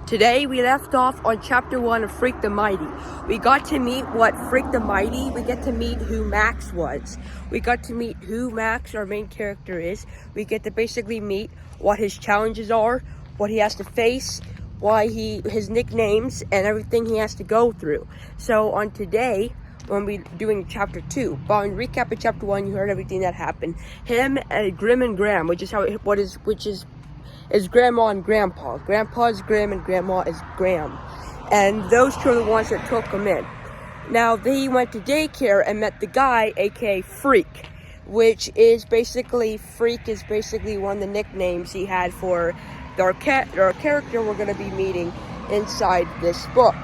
Today we left off on chapter 1 of Freak the Mighty. We got to meet we get to meet who Max was. We got to meet who Max, our main character, is. We get to basically meet what his challenges are, what he has to face, his nicknames, and everything he has to go through. So on today, when we're doing chapter 2, but in recap of chapter 1, you heard everything that happened. Him and Grim and Graham, which is Grandma and Grandpa. Grandpa is Grim and Grandma is Graham. And those two are the ones that took him in. Now, he went to daycare and met the guy, aka Freak, which is basically, Freak is basically one of the nicknames he had for our character we're going to be meeting inside this book.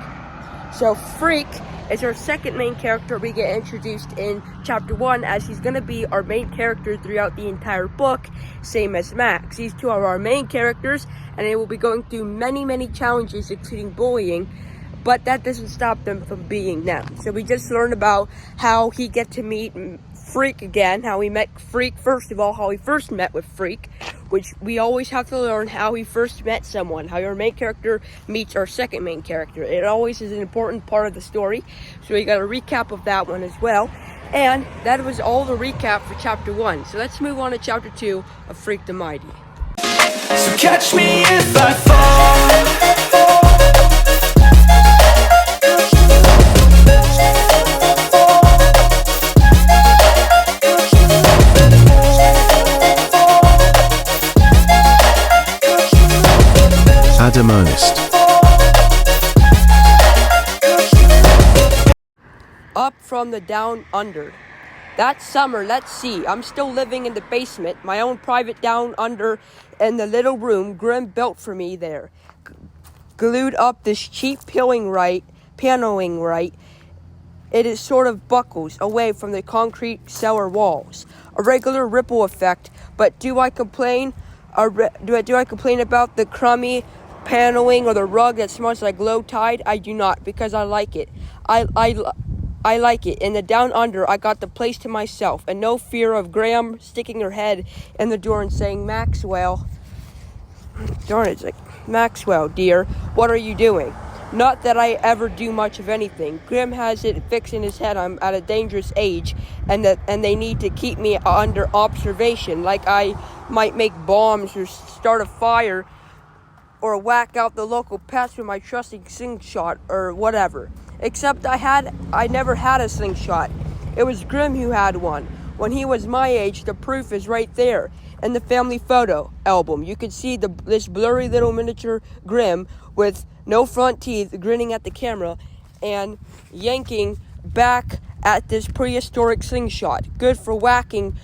So Freak is our second main character we get introduced in chapter 1, as he's going to be our main character throughout the entire book, same as Max. These two are our main characters, and they will be going through many challenges, including bullying, but that doesn't stop them from being them. So we just learned about how he get to meet Freak again, how he met Freak, first of all, how he first met with Freak, which we always have to learn how he first met someone, how your main character meets our second main character. It always is an important part of the story, so we got a recap of that one as well. And that was all the recap for chapter 1. So let's move on to chapter 2 of Freak the Mighty. So catch me if I fall. Adam Ernest. Up from the down under. That summer, let's see, I'm still living in the basement, my own private down under in the little room Grim built for me there. Glued up this cheap paneling right. It is sort of buckles away from the concrete cellar walls. A regular ripple effect, but do I complain? Do I complain about the crummy paneling or the rug that smells like low tide? I do not, because I like it. I like it. In the down under, I got the place to myself, and no fear of Graham sticking her head in the door and saying, Maxwell, dear, what are you doing? Not that I ever do much of anything. Grim has it fixed in his head I'm at a dangerous age, and they need to keep me under observation, like I might make bombs or start a fire or whack out the local pest with my trusty slingshot or whatever. Except I never had a slingshot. It was Grim who had one. When he was my age, the proof is right there in the family photo album. You can see this blurry little miniature Grim with no front teeth grinning at the camera and yanking back at this prehistoric slingshot. Good for whacking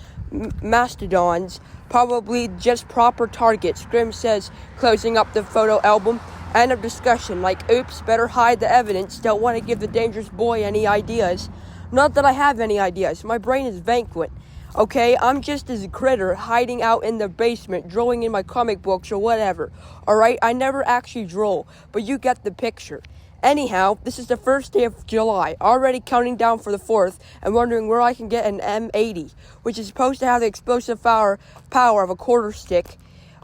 mastodons. Probably just proper targets, Grim says, closing up the photo album. End of discussion. Like, oops, better hide the evidence. Don't want to give the dangerous boy any ideas. Not that I have any ideas. My brain is vanquished. Okay, I'm just as a critter hiding out in the basement, drawing in my comic books or whatever. Alright, I never actually draw, but you get the picture. Anyhow, this is the first day of July, already counting down for the 4th, and wondering where I can get an M80, which is supposed to have the explosive power of a quarter stick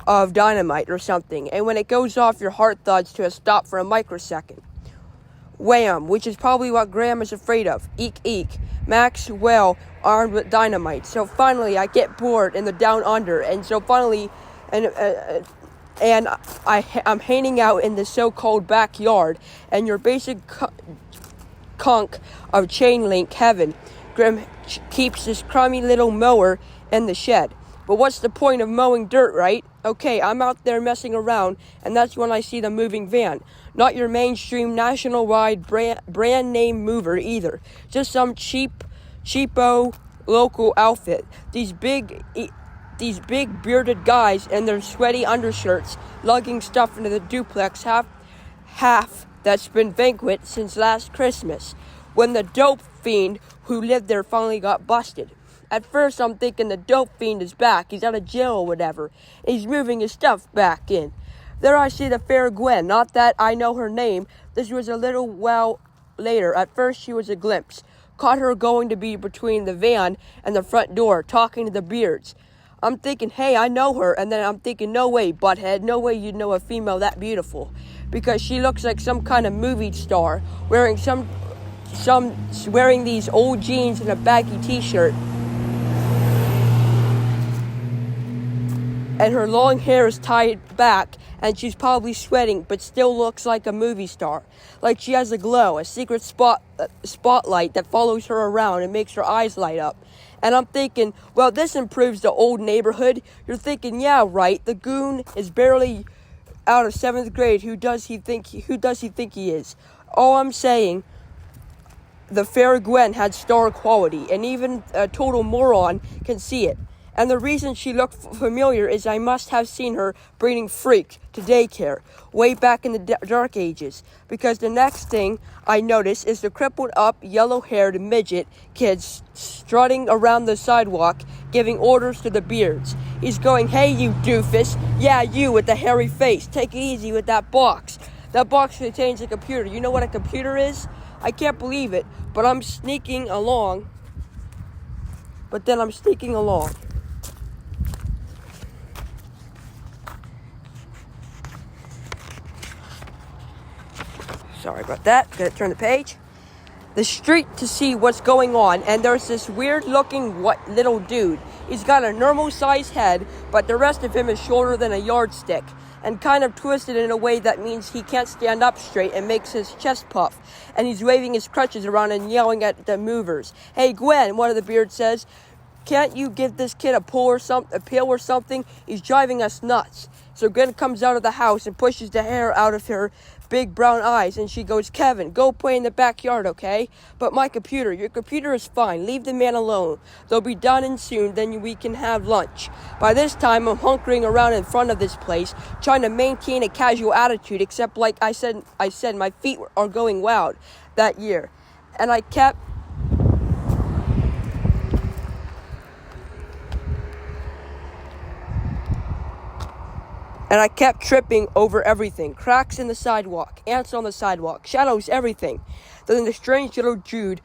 of dynamite or something, and when it goes off, your heart thuds to a stop for a microsecond. Wham, which is probably what Graham is afraid of. Eek, eek. Maxwell armed with dynamite. So finally, I get bored in the down under, and so finally, I'm hanging out in the so-called backyard, and your basic conch of chain link heaven. Grim keeps this crummy little mower in the shed. But what's the point of mowing dirt, right? Okay, I'm out there messing around, and that's when I see the moving van. Not your mainstream national-wide brand name mover either. Just some cheapo local outfit. These big bearded guys in their sweaty undershirts lugging stuff into the duplex half that's been vanquished since last Christmas, when the dope fiend who lived there finally got busted. At first I'm thinking the dope fiend is back, he's out of jail or whatever, and he's moving his stuff back in. There I see the fair Gwen, not that I know her name. This was a little while later. At first she was a glimpse. Caught her going to be between the van and the front door, talking to the beards. I'm thinking, hey, I know her, and then I'm thinking, no way, butthead, no way you'd know a female that beautiful. because she looks like some kind of movie star wearing wearing these old jeans and a baggy t-shirt. And her long hair is tied back, and she's probably sweating, but still looks like a movie star. Like she has a glow, a secret spotlight that follows her around and makes her eyes light up. And I'm thinking, well, this improves the old neighborhood. You're thinking, yeah, right, the goon is barely out of 7th grade. Who does he think he is? All I'm saying, the fair Gwen had star quality, and even a total moron can see it. And the reason she looked familiar is I must have seen her bringing freaks to daycare way back in the dark ages. Because the next thing I notice is the crippled up, yellow-haired midget kid strutting around the sidewalk, giving orders to the beards. He's going, "Hey, you doofus. Yeah, you with the hairy face. Take it easy with that box. That box contains a computer. You know what a computer is? I can't believe it, but I'm sneaking along. Sorry about that. Gotta turn the page. The street to see what's going on, and there's this weird-looking little dude. He's got a normal-sized head, but the rest of him is shorter than a yardstick, and kind of twisted in a way that means he can't stand up straight and makes his chest puff. And he's waving his crutches around and yelling at the movers. "Hey, Gwen," one of the beards says, "can't you give this kid a pill or something? He's driving us nuts." So Gwen comes out of the house and pushes the hair out of her big brown eyes, and she goes, "Kevin, go play in the backyard, okay? But your computer is fine. Leave the man alone. They'll be done in soon, then we can have lunch." By this time, I'm hunkering around in front of this place, trying to maintain a casual attitude, except like I said, my feet are going wild that year. And I kept tripping over everything. Cracks in the sidewalk, ants on the sidewalk, shadows, everything. Then the strange little dude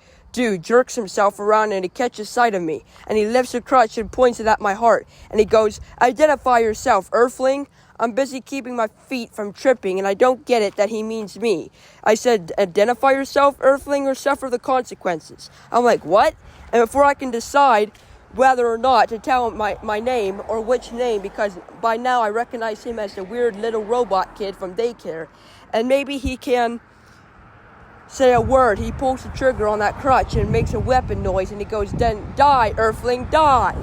jerks himself around and he catches sight of me. And he lifts a crutch and points it at my heart. And he goes, "Identify yourself, Earthling." I'm busy keeping my feet from tripping, and I don't get it that he means me. I said, "Identify yourself, Earthling, or suffer the consequences." I'm like, "What?" And before I can decide whether or not to tell him my name or which name, because by now I recognize him as the weird little robot kid from daycare, and maybe he can say a word. He pulls the trigger on that crutch and makes a weapon noise, and he goes, "Then die, Earthling, die."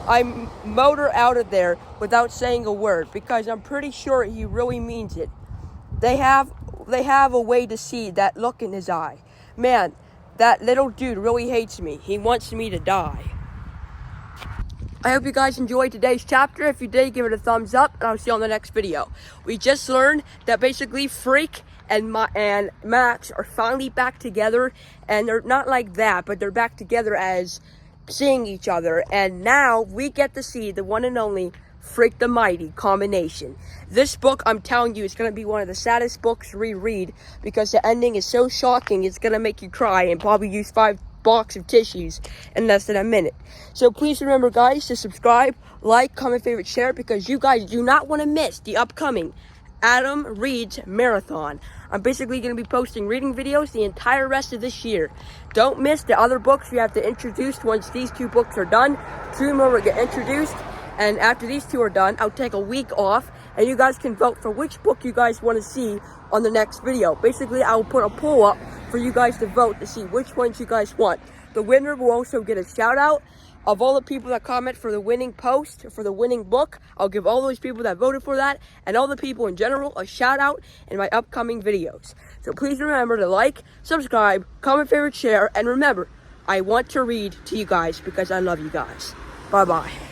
I motor out of there without saying a word, because I'm pretty sure he really means it. They have a way to see that look in his eye. Man, that little dude really hates me. He wants me to die. I hope you guys enjoyed today's chapter. If you did, give it a thumbs up, and I'll see you on the next video. We just learned that basically Freak and Max are finally back together, and they're not like that, but they're back together as seeing each other, and now we get to see the one and only Freak the Mighty combination. This book, I'm telling you, is going to be one of the saddest books to reread, because the ending is so shocking, it's going to make you cry and probably use 5 box of tissues in less than a minute. So please remember, guys, to subscribe, like, comment, favorite, share, because you guys do not want to miss the upcoming Adam Reads Marathon. I'm basically going to be posting reading videos the entire rest of this year. Don't miss the other books we have to introduce once these 2 books are done. 2 more will get introduced, and after these 2 are done, I'll take a week off, and you guys can vote for which book you guys want to see on the next video. Basically, I will put a poll up for you guys to vote to see which ones you guys want. The winner will also get a shout out. Of all the people that comment for the winning post, for the winning book, I'll give all those people that voted for that, and all the people in general, a shout out in my upcoming videos. So please remember to like, subscribe, comment, favorite, share, and remember, I want to read to you guys because I love you guys. Bye-bye.